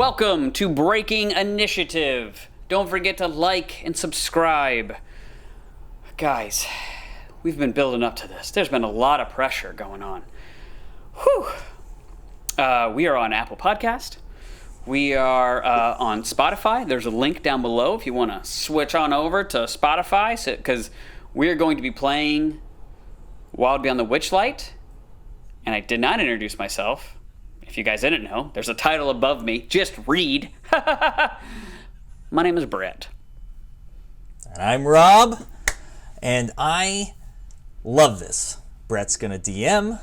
Welcome to Breaking Initiative. Don't forget to like and subscribe. Guys, we've been building up to this. There's been a lot of pressure going on. Whew. We are on Apple Podcast. We are on Spotify. There's a link down below if you want to switch on over to Spotify, because we are going to be playing Wild Beyond the Witchlight. And I did not introduce myself. If you guys didn't know, there's a title above me. Just read. My name is Brett. And I'm Rob. And I love this. Brett's going to DM.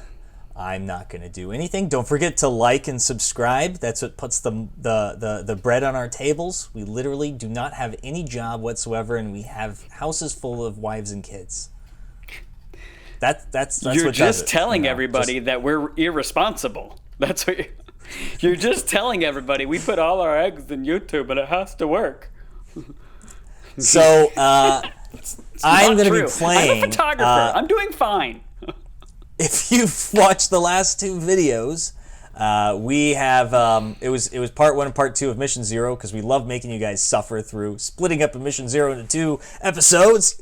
I'm not going to do anything. Don't forget to like and subscribe. That's what puts the bread on our tables. We literally do not have any job whatsoever, and we have houses full of wives and kids. That's You're what just telling everybody that we're irresponsible. That's what you're just telling everybody. We put all our eggs in YouTube, and it has to work. So I'm going to be playing. I'm a photographer. I'm doing fine. If you've watched the last two videos, we have it was part 1 and part 2 of Mission 0, because we love making you guys suffer through splitting up a Mission 0 into 2 episodes.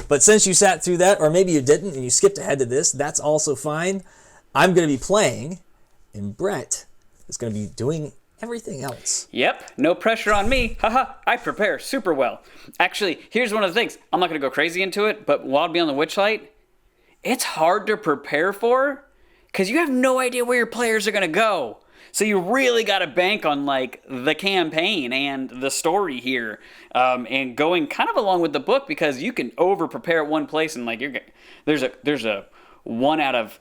But since you sat through that, or maybe you didn't and you skipped ahead to this, that's also fine. I'm going to be playing, and Brett is going to be doing everything else. Yep, no pressure on me. Haha, I prepare super well. Actually, here's one of the things. I'm not going to go crazy into it, but Wild Beyond the Witchlight, it's hard to prepare for because you have no idea where your players are going to go. So you really got to bank on like the campaign and the story here, and going kind of along with the book, because you can over prepare at one place and like there's a 1 out of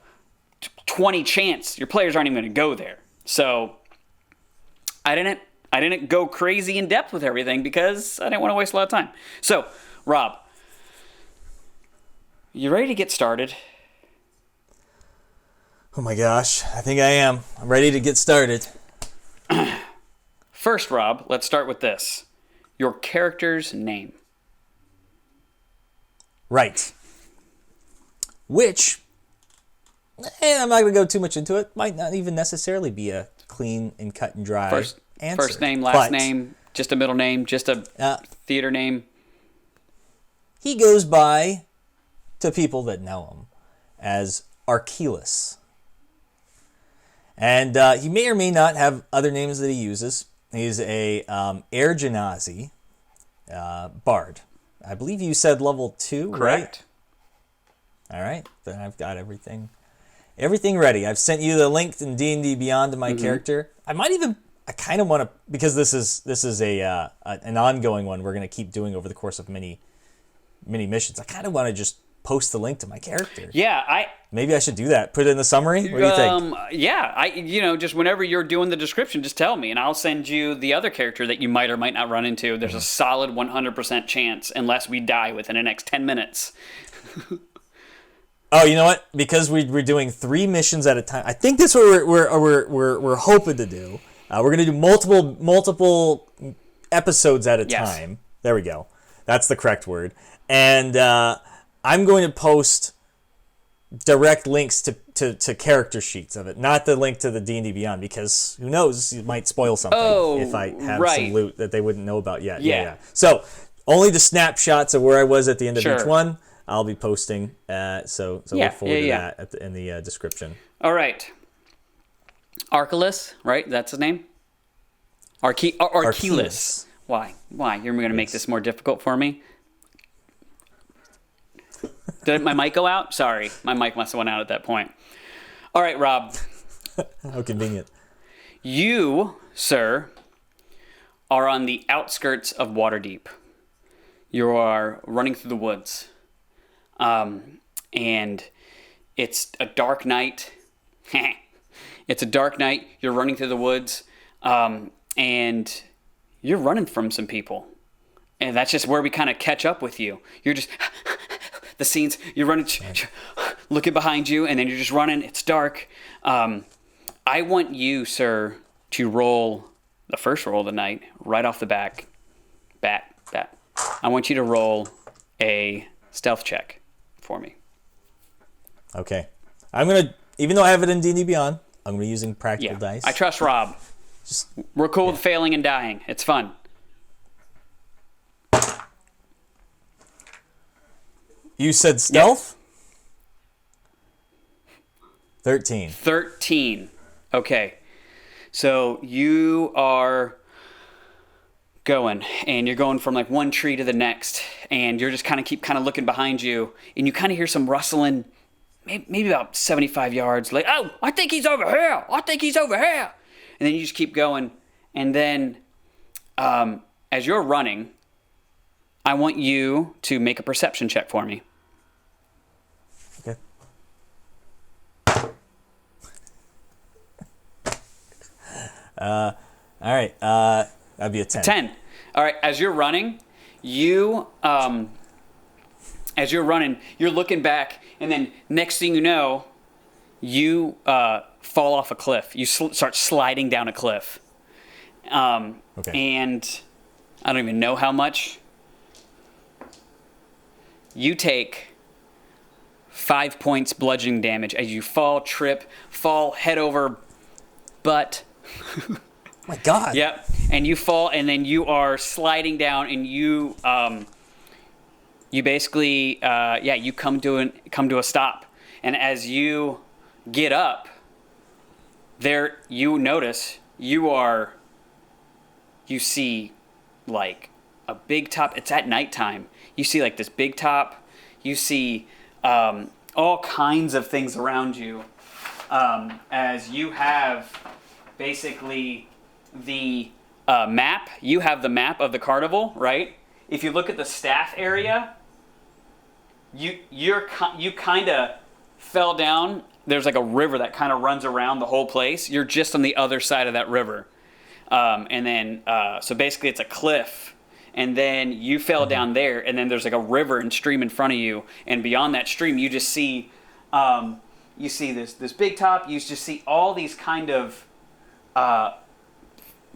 20 chance your players aren't even going to go there. So I didn't go crazy in depth with everything because I didn't want to waste a lot of time. So Rob, you ready to get started? Oh my gosh, I think I am. I'm ready to get started. First, Rob, let's start with this. Your character's name. Right. Which, I'm not going to go too much into it. Might not even necessarily be a clean and cut and dry answer. First name, last name, just a middle name, just a theater name. He goes by, to people that know him, as Archilus. And he may or may not have other names that he uses. He's a Air Genasi bard. I believe you said level 2, Correct. Right? All right, then I've got everything ready. I've sent you the link in D&D Beyond to my character. I kind of want to, because this is an ongoing one we're going to keep doing over the course of many missions. I kind of want to just post the link to my character. Yeah, maybe I should do that. Put it in the summary. What do you think? Yeah, just whenever you're doing the description, just tell me, and I'll send you the other character that you might or might not run into. There's a solid 100% chance, unless we die within the next 10 minutes. Oh, you know what? Because we're doing 3 missions at a time. I think that's what we're hoping to do. We're going to do multiple episodes at a time. There we go. That's the correct word. And I'm going to post direct links to character sheets of it, not the link to the D&D Beyond, because who knows, you might spoil something if I have some loot that they wouldn't know about yet. Yeah. So only the snapshots of where I was at the end of each one I'll be posting. So look forward to that in the description. All right. Archilus, right? That's his name? Archilus. Why? You're going to make this more difficult for me? Did my mic go out? Sorry. My mic must have went out at that point. All right, Rob. How convenient. You, sir, are on the outskirts of Waterdeep. You are running through the woods. And it's a dark night. It's a dark night. You're running through the woods. And you're running from some people. And that's just where we kind of catch up with you. You're just... the scenes, you're running, looking behind you, and then you're just running. It's dark. I want you, sir, to roll the first roll of the night right off the bat. I want you to roll a stealth check for me. Okay. I'm going to, even though I have it in D&D Beyond, I'm going to be using practical dice. I trust Rob. We're cool with failing and dying. It's fun. You said stealth? Yep. 13. 13. Okay. So you are going, and you're going from like one tree to the next, and you're just keep looking behind you, and you kind of hear some rustling, maybe about 75 yards. Like, oh, I think he's over here. I think he's over here. And then you just keep going, and then as you're running, I want you to make a perception check for me. Okay. All right. That'd be a 10. 10. All right. As you're running, you're looking back, and then next thing you know, you fall off a cliff. You start sliding down a cliff. Okay. And I don't even know how much. You take 5 points bludgeoning damage as you fall head over butt. Oh my God. Yep. And you fall, and then you are sliding down, and you basically you come to a stop. And as you get up, there you notice you see like a big top. It's at nighttime. You see like this big top. You see all kinds of things around you as you have basically the map. You have the map of the carnival, right? If you look at the staff area, you kind of fell down. There's like a river that kind of runs around the whole place. You're just on the other side of that river. And then, so basically it's a cliff. And then you fell down there, and then there's like a river and stream in front of you. And beyond that stream, you just see, this big top. You just see all these kind of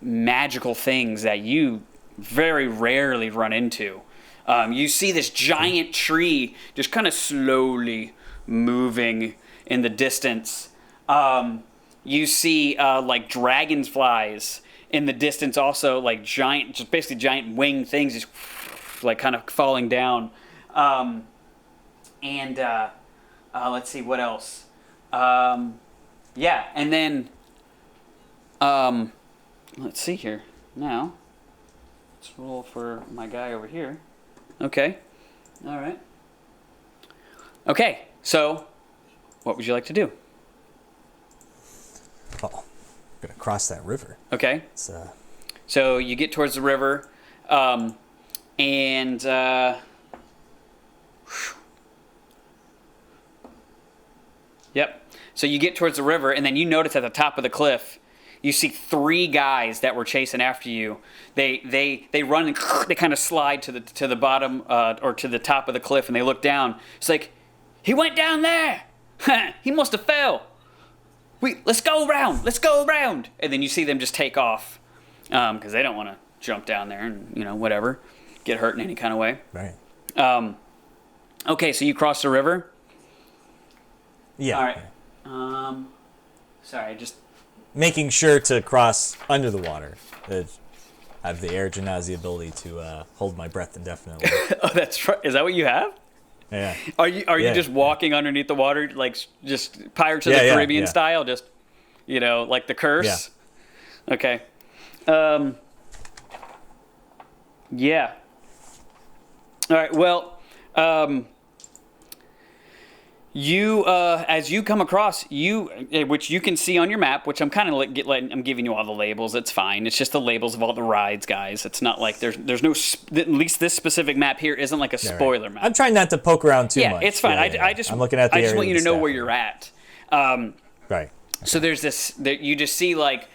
magical things that you very rarely run into. You see this giant tree just kind of slowly moving in the distance. You see like dragonflies in the distance, also like basically giant winged things, just like kind of falling down. Let's see what else. And then let's see here. Now, let's roll for my guy over here. Okay. All right. Okay. So, what would you like to do? Oh, I'm gonna cross that river. Okay. It's, So you get towards the river, yep. So you get towards the river, and then you notice at the top of the cliff, you see 3 guys that were chasing after you. They run and they kind of slide to the bottom or to the top of the cliff, and they look down. It's like, he went down there. He must have fell. Let's go around. And then you see them just take off because they don't want to jump down there and whatever, get hurt in any kind of way. right. Okay, so you cross the river. Yeah. All right. Sorry, just making sure to cross under the water. I have the air genasi ability to hold my breath indefinitely. Oh, that's right. Is that what you have? Yeah. Are you just walking underneath the water, like just Pirates of the Caribbean style, just like the curse? Yeah. Okay. Yeah. All right. Well, you as you come across which you can see on your map, which I'm kind of I'm giving you all the labels. It's fine. It's just the labels of all the rides, guys. It's not like there's no at least this specific map here isn't like a spoiler map. I'm trying not to poke around too much. Yeah, it's fine. I'm looking at the I just area want you of to the know where staff. you're at. Right. So there's this that you just see like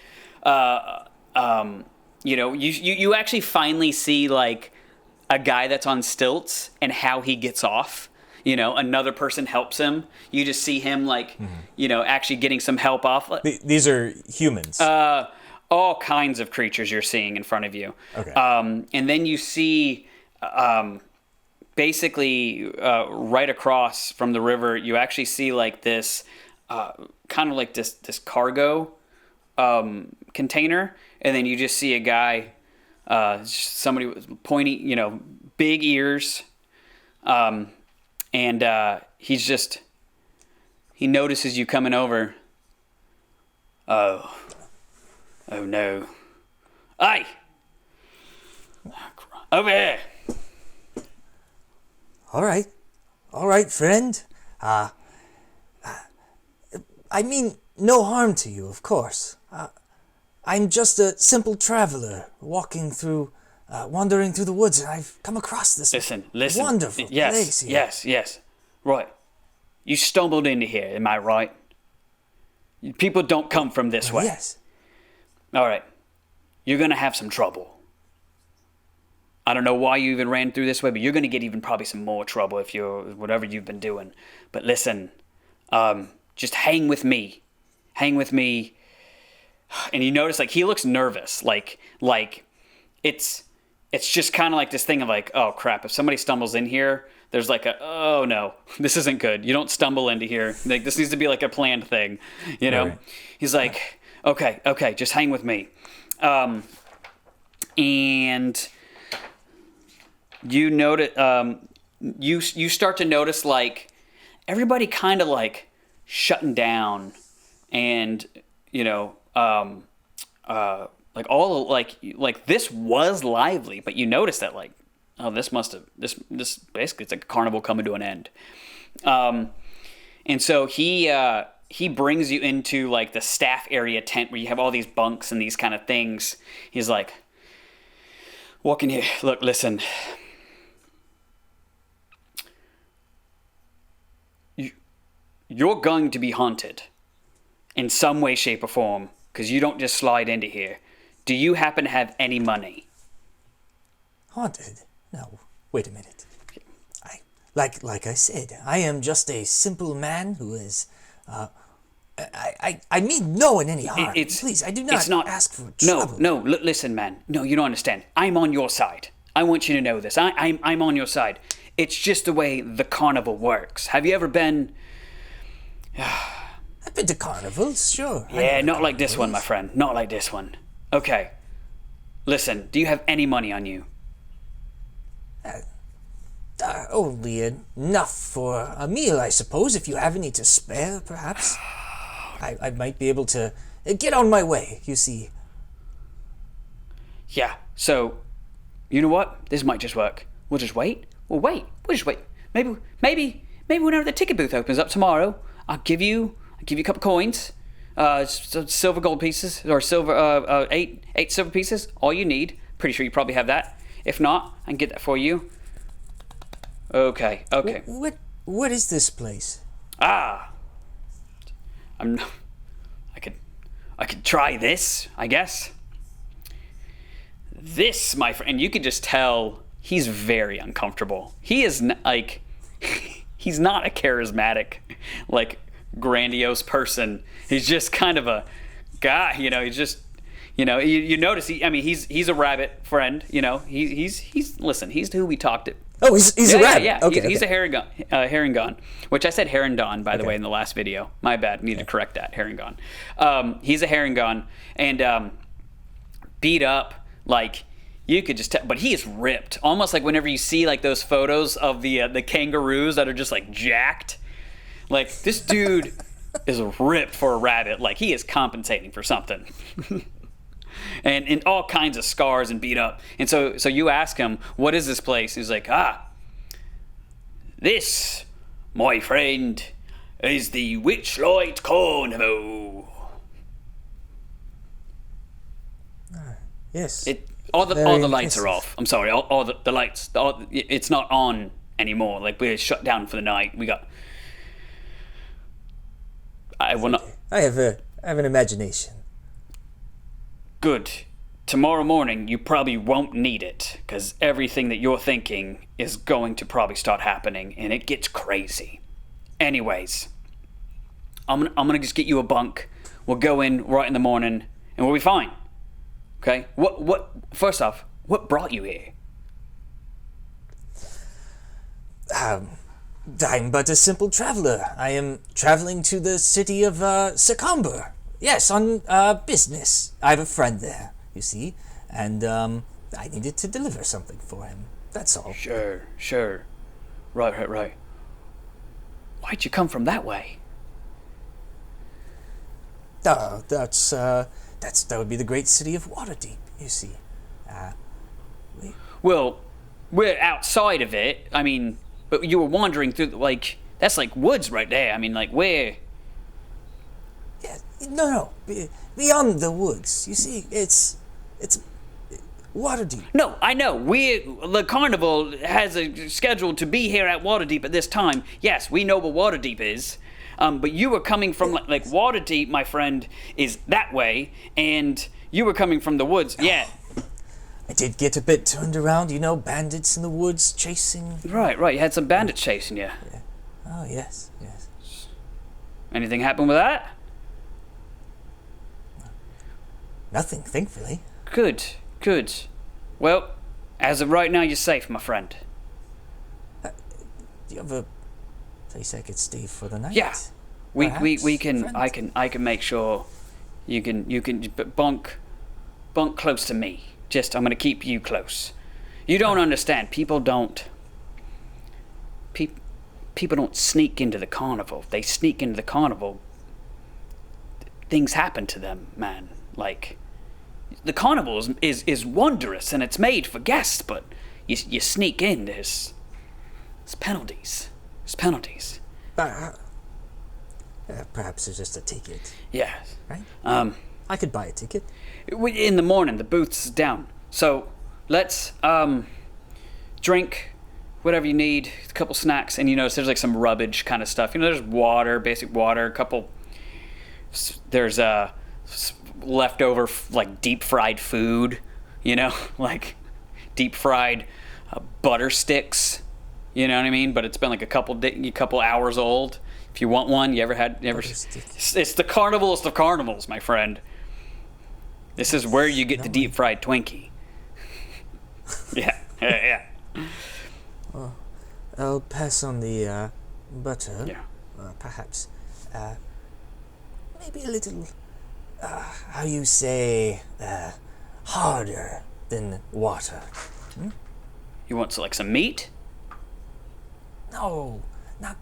you actually finally see like a guy that's on stilts and how he gets off. Another person helps him. You just see him like, actually getting some help off. These are humans. All kinds of creatures you're seeing in front of you. Okay. And then you see, basically, right across from the river, you actually see like this, kind of like this cargo, container, and then you just see a guy, somebody with pointy, big ears, and he notices you coming over. Oh no. Aye! Over here! All right, friend. I mean no harm to you, of course. I'm just a simple traveler wandering through the woods, and I've come across this wonderful place here. Yes. Right. You stumbled into here, am I right? People don't come from this way. Yes. All right. You're going to have some trouble. I don't know why you even ran through this way, but you're going to get even probably some more trouble if you're whatever you've been doing. But listen, just hang with me. Hang with me. And you notice, like, he looks nervous. Like it's just kind of like this thing of like, oh crap, if somebody stumbles in here, there's like oh no, this isn't good. You don't stumble into here. Like, this needs to be like a planned thing, Right. He's like, okay, just hang with me. And you notice, you start to notice, like, everybody kind of like shutting down, and like all like this was lively, but you notice that, like, oh, this basically, it's like a carnival coming to an end. And so he brings you into like the staff area tent where you have all these bunks and these kind of things. He's like, walk in here. Look, listen. You're going to be haunted in some way, shape, or form, because you don't just slide into here. Do you happen to have any money? Haunted? No. Wait a minute. Like I said, I am just a simple man who is. I mean no in any harm. Please, I do not ask for trouble. No. Listen, man. No, you don't understand. I'm on your side. I want you to know this. I'm on your side. It's just the way the carnival works. Have you ever been? I've been to carnivals, sure. Yeah, not like this one, my friend. Not like this one. Okay. Listen, do you have any money on you? Only enough for a meal, I suppose. If you have any to spare, perhaps. I might be able to get on my way, you see. Yeah, so, you know what? This might just work. We'll just wait. We'll just wait. Maybe whenever the ticket booth opens up tomorrow, I'll give you a couple coins, silver gold pieces, or silver, eight silver pieces, all you need. Pretty sure you probably have that. If not, I can get that for you. Okay. What is this place? I could try this, I guess. This, my friend, and you could just tell he's very uncomfortable. He is he's not a charismatic, like, grandiose person. He's just kind of a guy, he's just, you notice he's a rabbit friend, he's who we talked to. Oh, he's a rabbit. Yeah. Okay, he's a herringon, which I said herringon, by the way, in the last video. My bad. Need to correct that. Herringon. He's a herringon, and beat up, like, you could just tell, but he is ripped. Almost like whenever you see, like, those photos of the kangaroos that are just, like, jacked. Like, this dude is ripped for a rabbit. Like, he is compensating for something. And all kinds of scars and beat up. And so you ask him, what is this place? He's like, this, my friend, is the Witchlight Carnival. Yes. All the lights are off. I'm sorry, all the lights. It's not on anymore. Like, we're shut down for the night. We got. I will not. I have an imagination. Good. Tomorrow morning, you probably won't need it, because everything that you're thinking is going to probably start happening, and it gets crazy. Anyways, I'm gonna just get you a bunk. We'll go in right in the morning, and we'll be fine. Okay? First off, what brought you here? I'm but a simple traveler. I am traveling to the city of Secomber. Yes, on business. I have a friend there, you see, and I needed to deliver something for him. That's all. Sure. Right. Why'd you come from that way? That would be the great city of Waterdeep, you see. Well, we're outside of it. I mean, but you were wandering through, that's like woods right there. I mean, like, where? Yeah, no. Beyond the woods. You see, it's Waterdeep. No, I know. The carnival has a schedule to be here at Waterdeep at this time. Yes, we know what Waterdeep is. But you were coming from, like Waterdeep, my friend, is that way, and you were coming from the woods. Yeah. I did get a bit turned around, bandits in the woods chasing. Right. You had some bandits chasing you. Yeah. Oh, yes. Anything happen with that? Nothing, thankfully. Good. Well, as of right now, you're safe, my friend. Do you have a place I could stay for the night? Yeah. We can. Friend? I can make sure you can bunk close to me. I'm gonna keep you close. You don't understand. People don't sneak into the carnival. They sneak into the carnival. Things happen to them, man. Like, the carnival is wondrous and it's made for guests, but you sneak in. There's penalties. Perhaps it's just a ticket. Yeah. Right? I could buy a ticket. In the morning, the booth's down. So let's drink whatever you need, a couple snacks, and there's like some rubbish kind of stuff. There's water, basic water, there's leftover like deep fried food, like deep fried butter sticks. You know what I mean? But it's been like a couple hours old. If you want one, it's the carnival. It's the carnivals, my friend. This is where you get the deep fried Twinkie. Yeah. Well, I'll pass on the butter. Yeah. Perhaps. Maybe a little, how you say, harder than water. You want some meat? No, not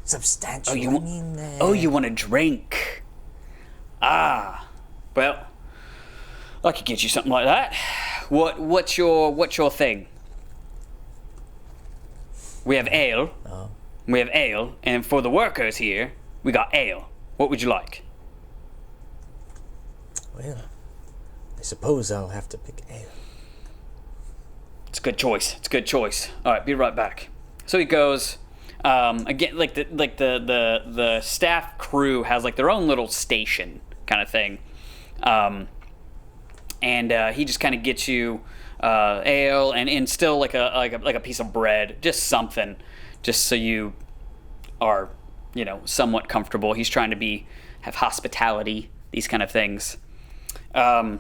substantial. Oh, you want a drink? Well, I could get you something like that. What's your thing? We have ale. We have ale, and for the workers here, we got ale. What would you like? Well, I suppose I'll have to pick ale. It's a good choice. All right, be right back. So he goes. Again, the staff crew has like their own little station kind of thing, and he just kind of gets you ale and still like a piece of bread, just something, just so you are somewhat comfortable. He's trying to have hospitality, these kind of things. All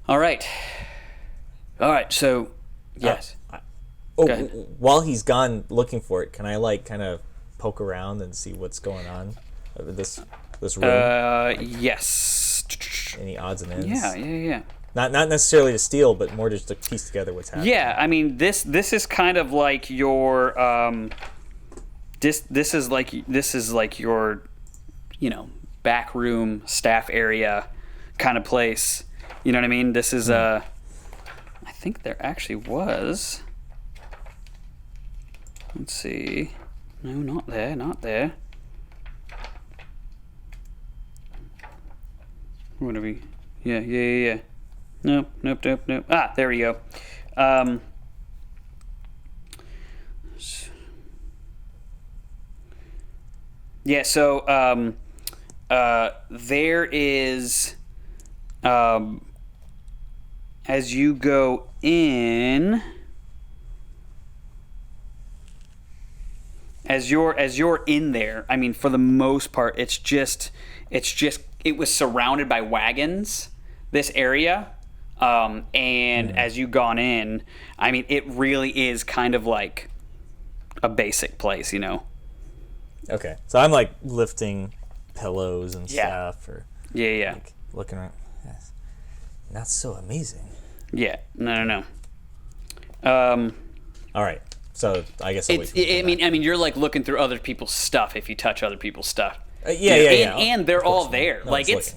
right. So yes. While he's gone looking for it, can I kind of poke around and see what's going on with this room? Yes. Any odds and ends? Yeah. Not necessarily to steal, but more just to piece together what's happening. Yeah, I mean this is kind of like your this is like your back room staff area kind of place. You know what I mean? This is I think there actually was. Let's see. No, not there. What are we? Yeah. Nope. Ah, there we go. Yeah, so there is as you go in, as you're in there, I mean, for the most part, it was surrounded by wagons, this area, and as you gone in, I mean, it really is kind of like a basic place, Okay, so I'm like lifting pillows and stuff, or Yeah. like looking around. Yes. Not so amazing. Yeah. No. All right. So I guess I'll wait for you to come back. I mean, you're like looking through other people's stuff if you touch other people's stuff. Yeah. And they're all there. No Like one's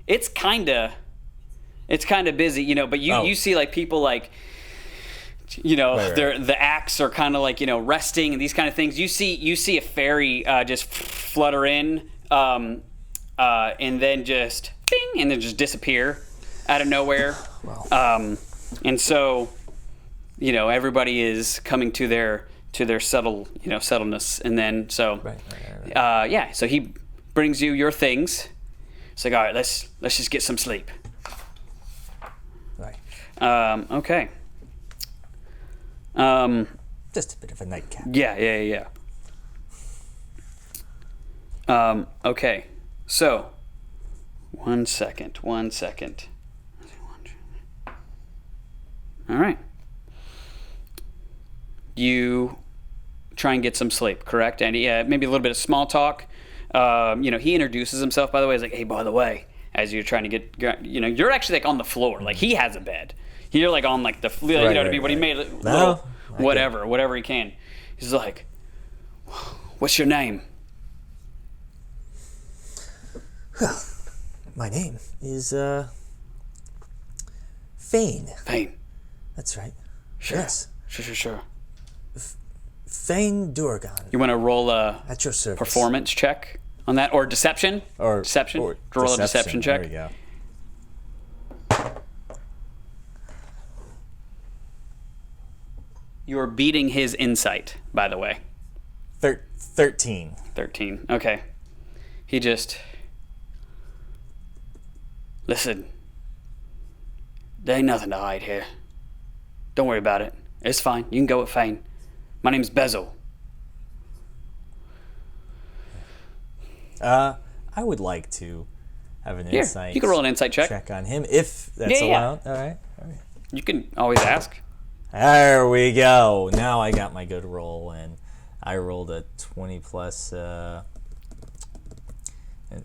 it's kind of busy, you know. But you see like people like, you know, Right. the acts are kind of like, you know, resting and these kind of things. You see a fairy just flutter in, and then just bing, and then just disappear out of nowhere. Wow. And so, you know, everybody is coming to their subtleness, and then so Right. so he brings you your things. It's like, all right, let's just get some sleep. Right. Okay. Just a bit of a nightcap. Yeah. Okay. So, one second. All right. You try and get some sleep, correct? And maybe a little bit of small talk. You know, he introduces himself, by the way. He's like, hey, by the way, as you're trying to get, you know, you're actually like on the floor. Like he has a bed. You're like on like the, you know what I mean? But he made a little, whatever he can. He's like, what's your name? Well, my name is Fane. Fane. That's right. Sure. Yes. Sure. Fane Durgan. You want to roll a At your service. performance check on that, or deception? Deception. Roll a deception check. There we go. You're beating his insight, by the way. 13. 13. Okay. He just... Listen. There ain't nothing to hide here. Don't worry about it. It's fine. You can go with Fane. My name's Bezel. I would like to have an insight. You can roll an insight check. On him, if that's allowed. All right. You can always ask. There we go. Now I got my good roll, and I rolled a 20 plus. And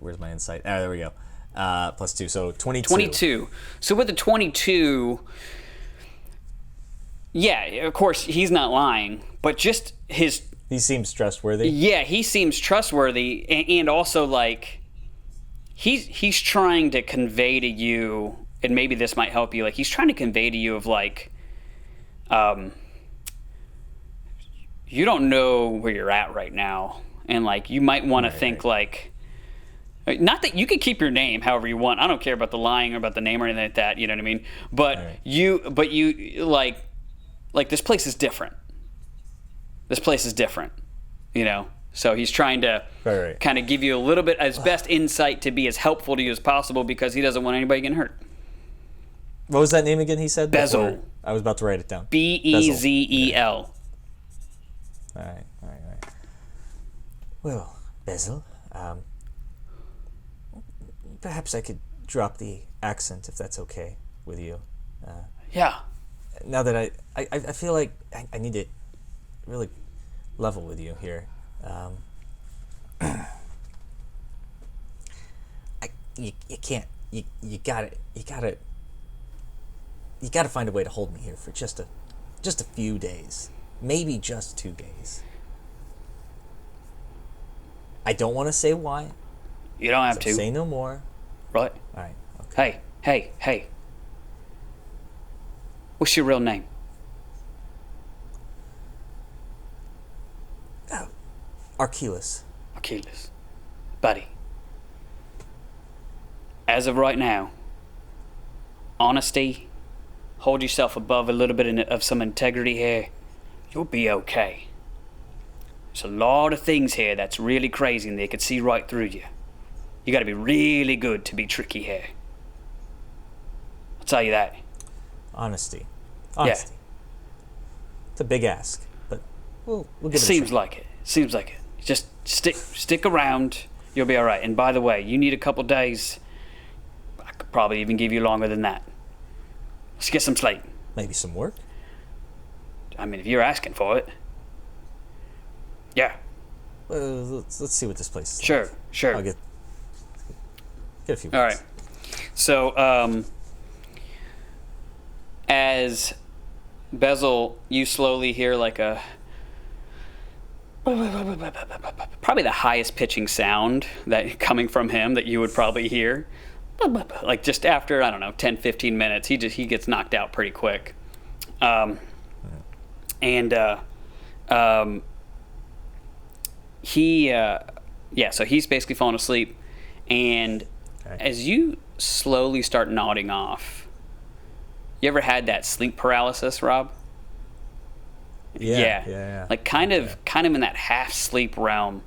where's my insight? There we go. Plus 2, so 22. 22. So with the 22, yeah, of course he's not lying, but just his. He seems trustworthy. Yeah, he seems trustworthy, and also like he's trying to convey to you, and maybe this might help you. Like he's trying to convey to you of like, you don't know where you're at right now, and like you might want to think like, not that you can keep your name however you want. I don't care about the lying or about the name or anything like that. You know what I mean? But you like this place is different. This place is different, you know. So he's trying to kind of give you a little bit as best insight to be as helpful to you as possible because he doesn't want anybody getting hurt. What was that name again? He said Bezel. I was about to write it down. Bezel. All right. Well, Bezel, perhaps I could drop the accent if that's okay with you. Yeah. Now that I feel like I need to really level with you here. You can't. You gotta find a way to hold me here for just a few days, maybe just 2 days. I don't want to say why. You don't have to. Say no more. Right. All right. Okay. Hey. What's your real name? Archilus. Buddy. As of right now, honesty, hold yourself above a little bit of some integrity here, you'll be okay. There's a lot of things here that's really crazy and they could see right through you. You gotta be really good to be tricky here. I'll tell you that. Honesty. Yeah. It's a big ask, but we'll give it a try. Seems like it. Just stick around. You'll be all right. And by the way, you need a couple days. I could probably even give you longer than that. Let's get some sleep. Maybe some work? I mean, if you're asking for it. Yeah. Let's see what this place is Sure. like. Get a few All minutes. right. So, as Bezel, you slowly hear like a probably the highest pitching sound that coming from him that you would probably hear. Like just after, I don't know, 10, 15 minutes, he gets knocked out pretty quick. So he's basically falling asleep. And as you slowly start nodding off, you ever had that sleep paralysis, Rob? Yeah. Like kind of in that half sleep realm,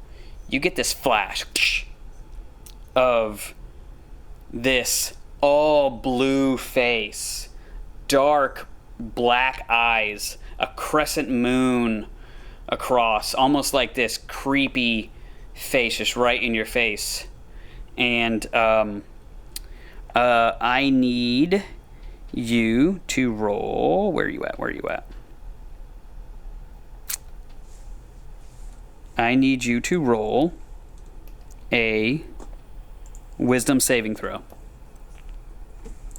you get this flash of this all blue face, dark black eyes, a crescent moon across, almost like this creepy face just right in your face. And I need you to roll. Where are you at? I need you to roll a wisdom saving throw.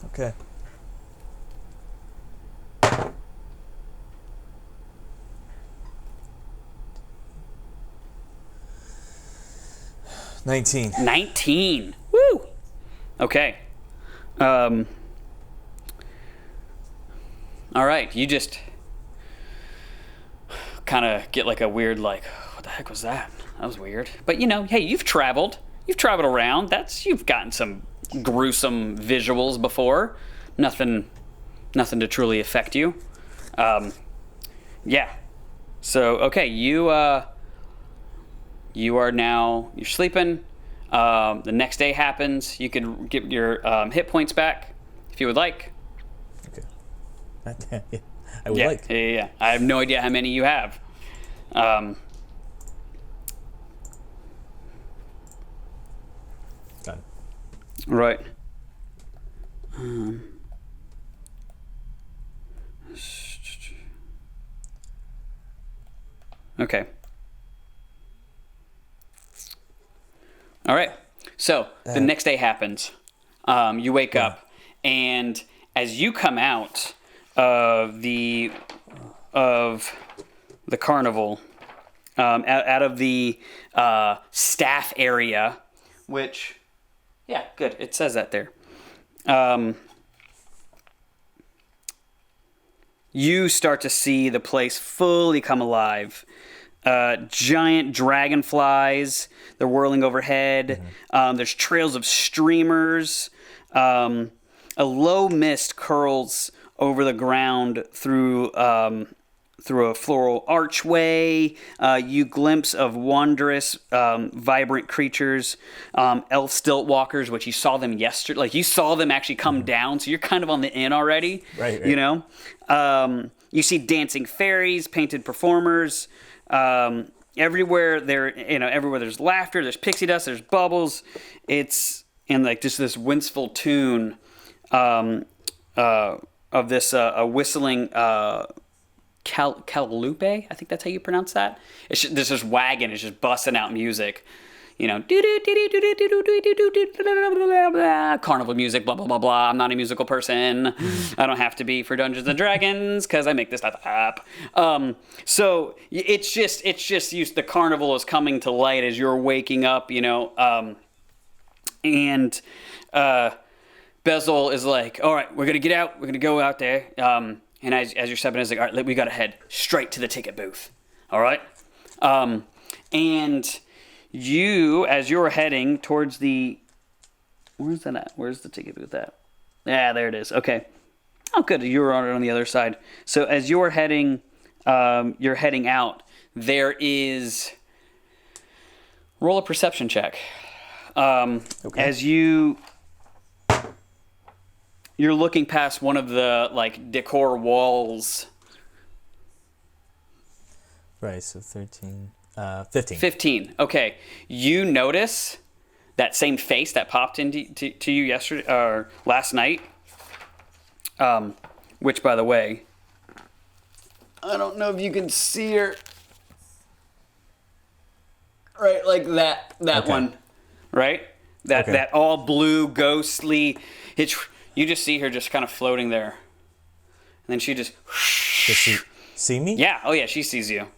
Okay. $19. Woo! Okay. All right, you just kind of get like a weird like, what the heck was that? That was weird. But hey, you've traveled around. You've gotten some gruesome visuals before. Nothing to truly affect you. Yeah. So okay, you're sleeping. The next day happens. You can get your hit points back if you would like. Okay. I would like. Yeah. I have no idea how many you have. Done. Right. Okay. All right. So the next day happens. You wake up, and as you come out of the carnival, out of the staff area, which, yeah, good. It says that there. You start to see the place fully come alive. Giant dragonflies, they're whirling overhead. Mm-hmm. There's trails of streamers. A low mist curls over the ground through a floral archway. You glimpse of wondrous, vibrant creatures, elf stilt walkers, which you saw them yesterday. Like you saw them actually come down, so you're kind of on the in already. Right. You see dancing fairies, painted performers. Everywhere there's laughter, there's pixie dust, there's bubbles. It's in like just this winceful tune of this a whistling calliope. I think that's how you pronounce that. There's this wagon is just busting out music. Carnival music, blah, blah, blah, blah. I'm not a musical person. I don't have to be for Dungeons and Dragons because I make this stuff up. So it's just the carnival is coming to light as you're waking up, and Bezel is like, all right, we're going to get out. We're going to go out there. And as you're stepping in, it's like, all right, we got to head straight to the ticket booth. All right. And you, as you're heading towards where's that at? Where's the ticket booth at? Yeah, there it is. Okay. Oh, good. You were on the other side. So as you're heading out, there is, roll a perception check. Okay. As you're looking past one of the like decor walls. Right. So 13. 15. 15. Okay. You notice that same face that popped into to you yesterday or last night. Which, by the way, I don't know if you can see her. Right, like that Okay. one, right? That all blue, ghostly. You just see her just kind of floating there. And then she just... Does she see me? Yeah. Oh, yeah. She sees you.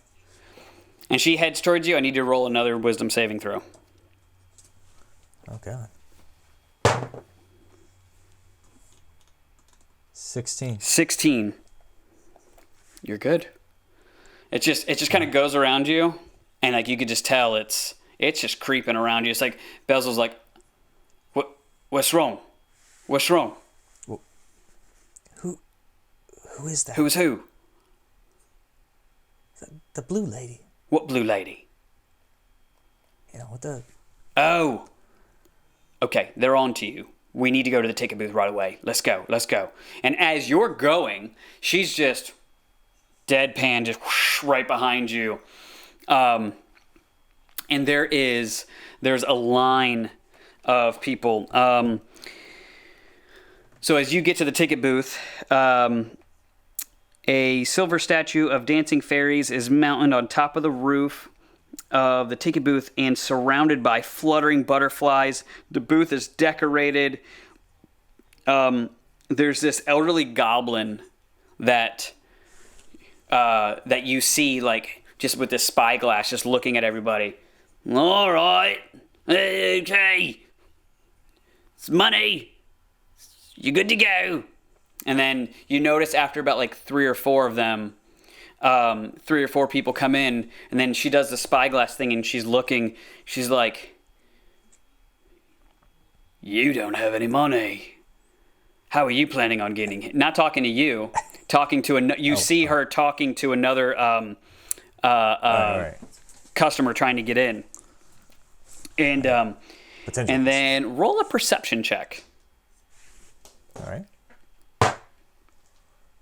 And she heads towards you. I need you to roll another wisdom saving throw. Oh, God. 16. You're good. It just kind of goes around you, and like you could just tell it's just creeping around you. It's like Bezel's like, what's wrong? What's wrong? Who is that? Who's who? The blue lady. What blue lady? You know, with the... Oh. Okay, they're on to you. We need to go to the ticket booth right away. Let's go. And as you're going, she's just deadpan, just whoosh, right behind you. And there's a line of people. So as you get to the ticket booth, a silver statue of dancing fairies is mounted on top of the roof of the ticket booth and surrounded by fluttering butterflies. The booth is decorated. There's this elderly goblin that you see, like, just with this spyglass, just looking at everybody. All right, okay, it's money. You're good to go. And then you notice after about like 3 or 4 of them, 3 or 4 people come in, and then she does the spyglass thing, and she's looking. She's like, "You don't have any money. How are you planning on getting it?" Not talking to you, talking to her talking to another right. customer trying to get in, and then roll a perception check. All right.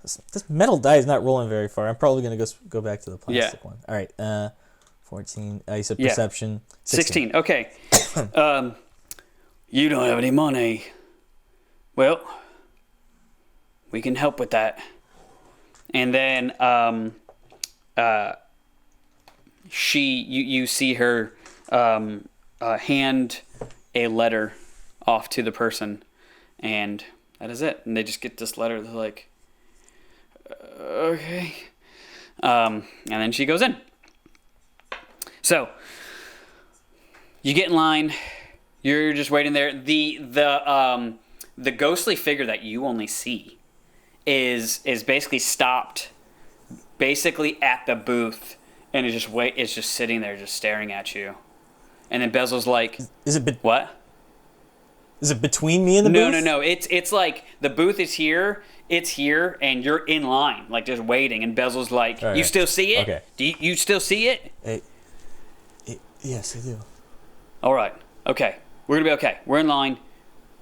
This metal die is not rolling very far. I'm probably going to go back to the plastic one. All right. 14. You said perception. 16. Okay. You don't have any money. Well, we can help with that. And then you see her hand a letter off to the person, and that is it. And they just get this letter. They're like, okay. And then she goes in. So you get in line. You're just waiting there. The ghostly figure that you only see is basically stopped, basically at the booth, and it's just sitting there, just staring at you. And then Bezel's like, what? Is it between me and the booth? No. It's like the booth is here. It's here, and you're in line, like just waiting. And Bezel's like, right. You still see it? Okay. Do you still see it? Yes, I do. All right. Okay. We're gonna be okay. We're in line.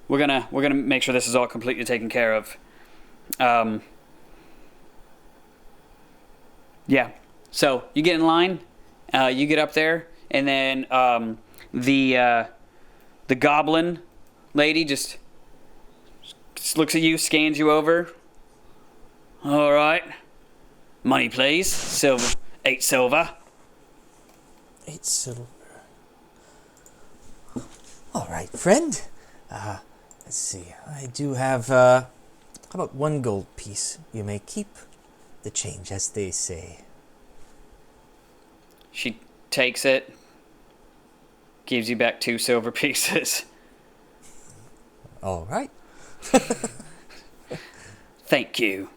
We're gonna make sure this is all completely taken care of. Yeah. So you get in line. You get up there, and then the goblin lady just looks at you, scans you over. All right. Money, please. Silver. 8 silver. 8 silver. All right, friend. Let's see. I do have, how about 1 gold piece? You may keep the change, as they say. She takes it, gives you back 2 silver pieces. All right. Thank you.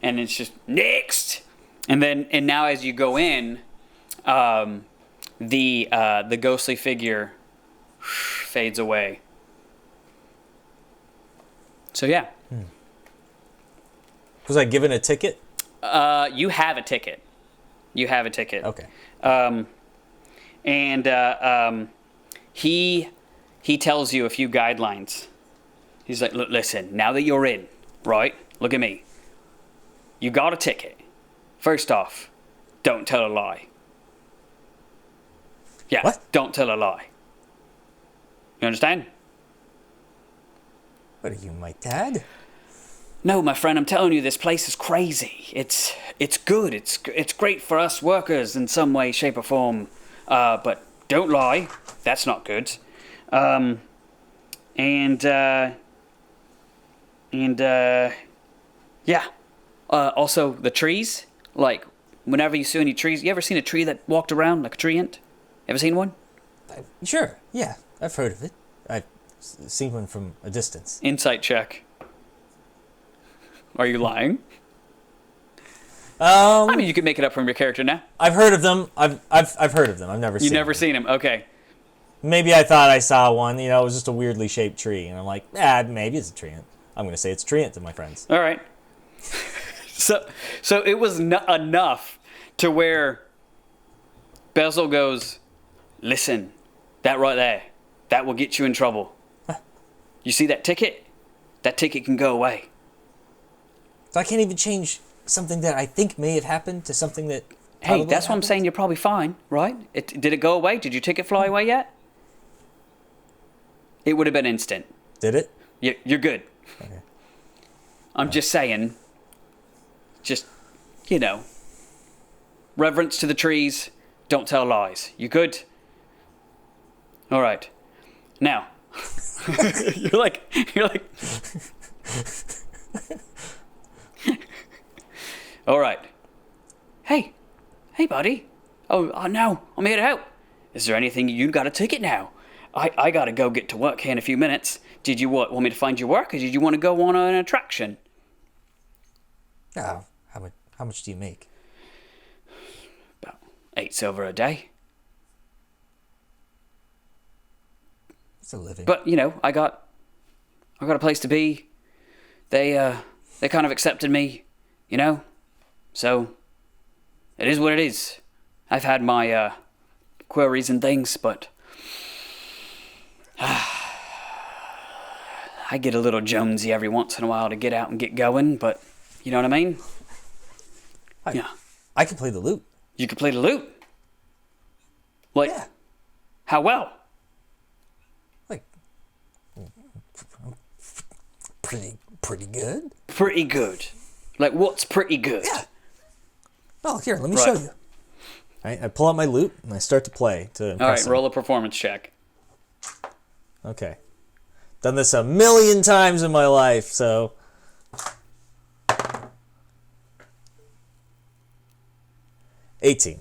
And it's just next. And now as you go in, the ghostly figure fades away. So yeah. Was I given a ticket? You have a ticket. Okay. He tells you a few guidelines. He's like, look, listen, now that you're in, right? Look at me. You got a ticket. First off, don't tell a lie. Yeah, what? Don't tell a lie. You understand? What are you, my dad? No, my friend, I'm telling you, this place is crazy. It's good. It's great for us workers in some way, shape, or form. But don't lie. That's not good. And yeah. Also, the trees. Like, whenever you see any trees, you ever seen a tree that walked around like a tree ant? Ever seen one? Sure, yeah, I've heard of it. I've seen one from a distance. Insight check. Are you lying? I mean, you can make it up from your character now. I've heard of them. I've heard of them. I've never seen You've never them. seen him. Okay. Maybe I thought I saw one. You know, it was just a weirdly shaped tree, and I'm like, maybe it's a tree ant. I'm going to say it's a tree ant to my friends. All right. So it was enough to where Bezel goes, listen, that right there, that will get you in trouble. You see that ticket? That ticket can go away. So I can't even change something that I think may have happened to something that Hey, that's what I'm happened? saying. You're probably fine, right? Did it go away? Did your ticket fly away yet? It would have been instant. Did it? You're good. Okay. I'm just saying, reverence to the trees, don't tell lies. You good? All right. Now, you're like, all right. Hey, buddy. Oh, no, I'm here to help. Is there anything you got a ticket now? I gotta go get to work here in a few minutes. Did you want me to find you work, or did you want to go on an attraction? Oh, how much do you make? About 8 silver a day. It's a living. But I got a place to be. They kind of accepted me, So it is what it is. I've had my queries and things, but I get a little jonesy every once in a while to get out and get going, but you know what I mean? Yeah. I can play the lute. You can play the lute? Like, Yeah. how well? Like, pretty good. Pretty good. Like, what's pretty good? Yeah. Oh, here, let me Right. show you. All right, I pull out my lute and I start to play to impress All right, him. roll a performance check. Okay. Done this 1,000,000 times in my life, so 18.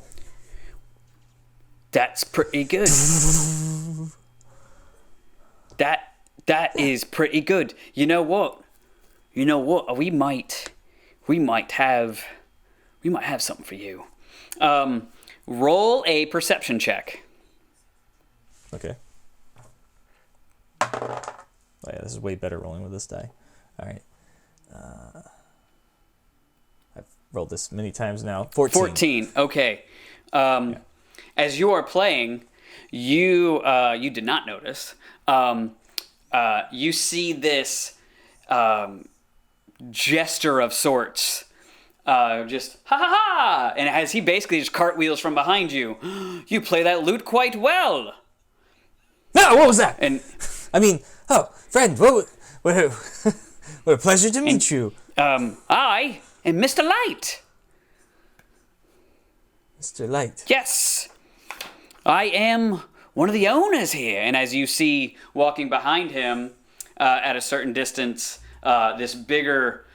That's pretty good. That is pretty good. You know what? We might have something for you. Roll a perception check. Okay. Oh yeah, this is way better rolling with this die. All right. I've rolled this many times now. 14. 14. Okay. As you are playing, you did not notice. You see this jester of sorts. Just ha ha ha! And as he basically just cartwheels from behind you, you play that lute quite well. No, what was that? And I mean, friend, what a pleasure to meet you. I am Mr. Light. Mr. Light. Yes, I am one of the owners here. And as you see walking behind him at a certain distance, this bigger...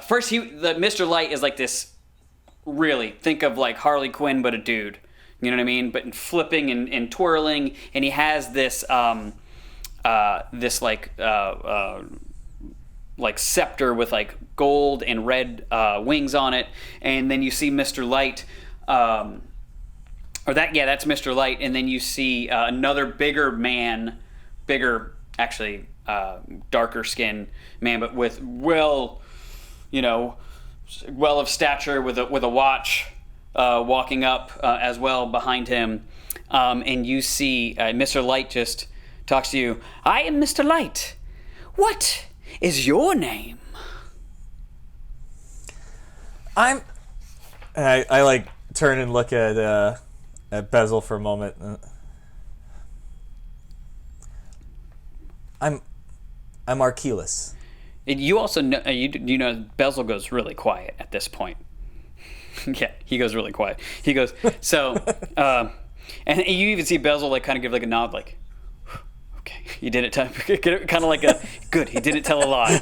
first, the Mr. Light is like this, really, think of like Harley Quinn, but a dude. You know what I mean? But flipping and twirling, and he has this, like scepter with like gold and red wings on it. And then you see Mr. Light, that's Mr. Light. And then you see another darker skin man, but with well of stature, with a watch, walking up as well behind him. And you see Mr. Light just talks to you. I am Mr. Light. What is your name? I like turn and look at Bezel for a moment. I'm Archilus. You also know Bezel goes really quiet at this point. Yeah, he goes really quiet. He goes and you even see Bezel like kind of give like a nod, like, Okay, he didn't tell. Kind of like a good. He didn't tell a lie.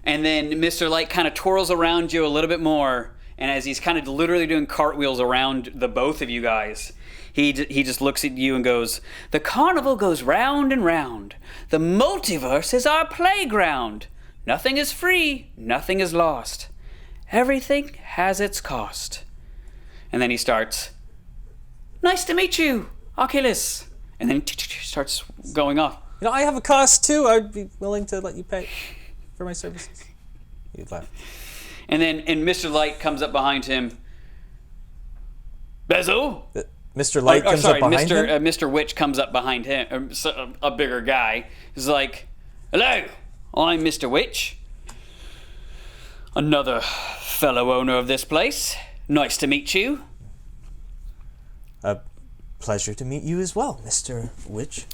And then Mr. Light kind of twirls around you a little bit more, and as he's kind of literally doing cartwheels around the both of you guys, he just looks at you and goes, "The carnival goes round and round. The multiverse is our playground. Nothing is free, nothing is lost. Everything has its cost." And then he starts, "Nice to meet you, Archilus." And then starts going off. You know, I have a cost too. I'd be willing to let you pay for my services. You'd laugh. And Mr. Light comes up behind him. Bezel? Mr. Light comes up behind him? Mr. Witch comes up behind him, a bigger guy. He's like, "Hello, I'm Mr. Witch. Another fellow owner of this place. Nice to meet you." A pleasure to meet you as well, Mr. Witch.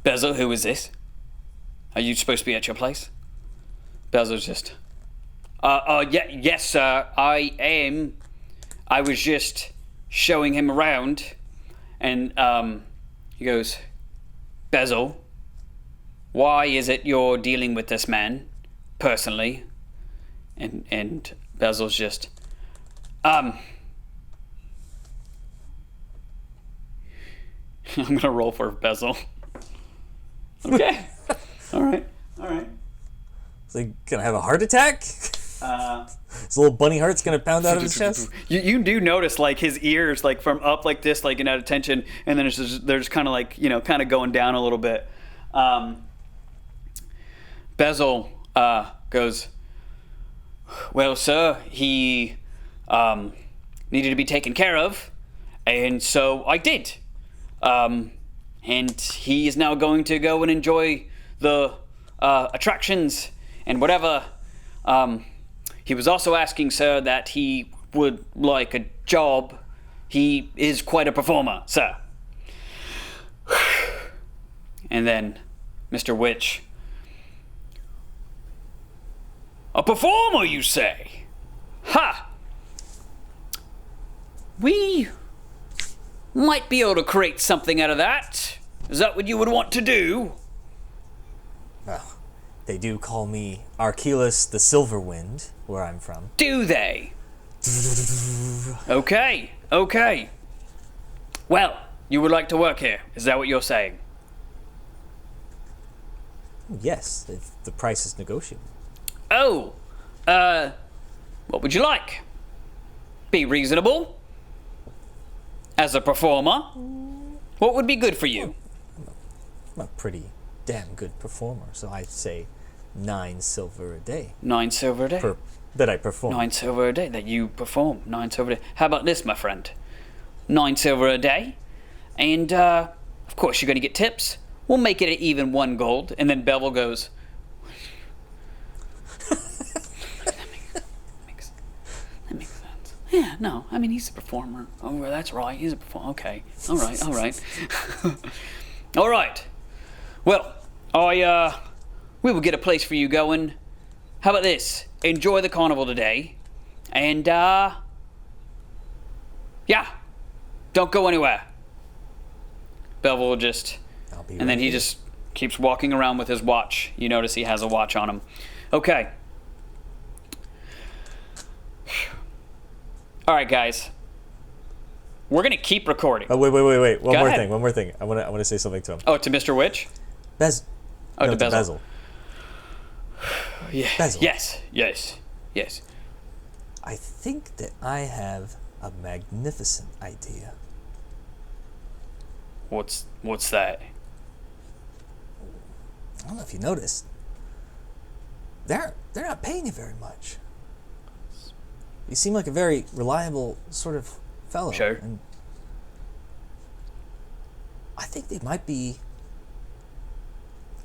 Bezel, who is this? Are you supposed to be at your place? Bezel's just, yes, sir, I am. I was just showing him around, and he goes, "Bezel, why is it you're dealing with this man personally?" And Bezel's just, I'm gonna roll for Bezel. Okay. All right. Is he gonna have a heart attack? His little bunny heart's gonna pound out of his chest? You do notice, like, his ears, like, from up like this, like, and out of tension, and then they're just kind of like, kind of going down a little bit. Bezel goes, "Well, sir, he needed to be taken care of, and so I did. And he is now going to go and enjoy the attractions and whatever. He was also asking, sir, that he would like a job. He is quite a performer, sir." And then Mr. Witch, "A performer, you say? Ha! We might be able to create something out of that. Is that what you would want to do?" Well, they do call me Archilus the Silver Wind, where I'm from. Do they? Okay. Well, you would like to work here. Is that what you're saying? Yes, if the price is negotiable. Oh, what would you like? Be reasonable? As a performer? What would be good for you? I'm a pretty damn good performer, so I'd say 9 silver a day. 9 silver a day? That I perform. 9 silver a day that you perform. 9 silver a day. How about this, my friend? 9 silver a day, and of course you're going to get tips. We'll make it at even 1 gold. And then Bevel goes, that makes sense. Yeah, no, I mean, he's a performer. Oh, that's right, he's a performer. Okay, all right. All right. Well, we will get a place for you going. How about this? Enjoy the carnival today. And, yeah, don't go anywhere. Bevel will just, and then he just keeps walking around with his watch. You notice he has a watch on him. Okay. All right, guys. We're gonna keep recording. Oh, wait. One more thing. I want to say something to him. Oh, to Mr. Witch? To Bezel. Yeah. Bezel. Yes. I think that I have a magnificent idea. What's that? I don't know if you noticed. They're not paying you very much. You seem like a very reliable sort of fellow. Sure. And I think they might be.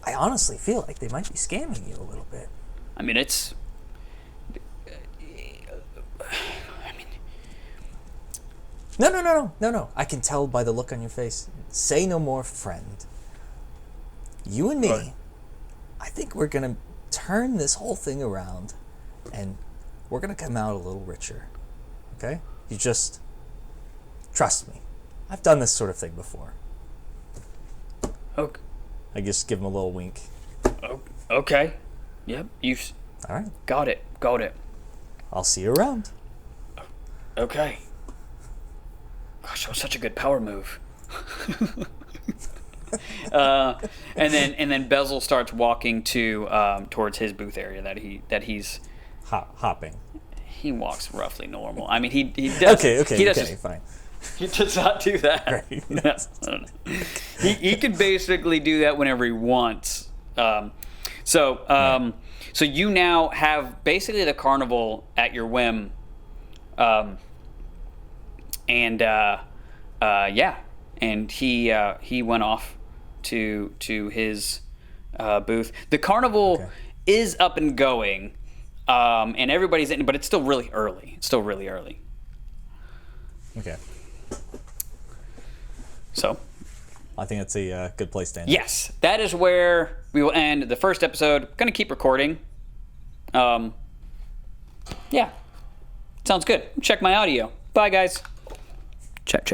I honestly feel like they might be scamming you a little bit. I mean, it's. No. I can tell by the look on your face. Say no more, friend. You and me, Right. I think we're going to turn this whole thing around and we're going to come out a little richer. Okay? You just trust me. I've done this sort of thing before. Okay. I just give him a little wink. Okay. Yep. All right. Got it. I'll see you around. Okay. Gosh, that was such a good power move. And then Bezel starts walking towards his booth area that he's hopping. He walks roughly normal. I mean, he does. Okay, fine. He does not do that. Right. No. He can basically do that whenever he wants. So you now have basically the carnival at your whim. And he went off to his booth. The carnival is up and going, and everybody's in, but it's still really early. Okay. So, I think that's a good place to end. Yes, that is where we will end the first episode. Going to keep recording. Yeah, sounds good. Check my audio. Bye, guys. Check.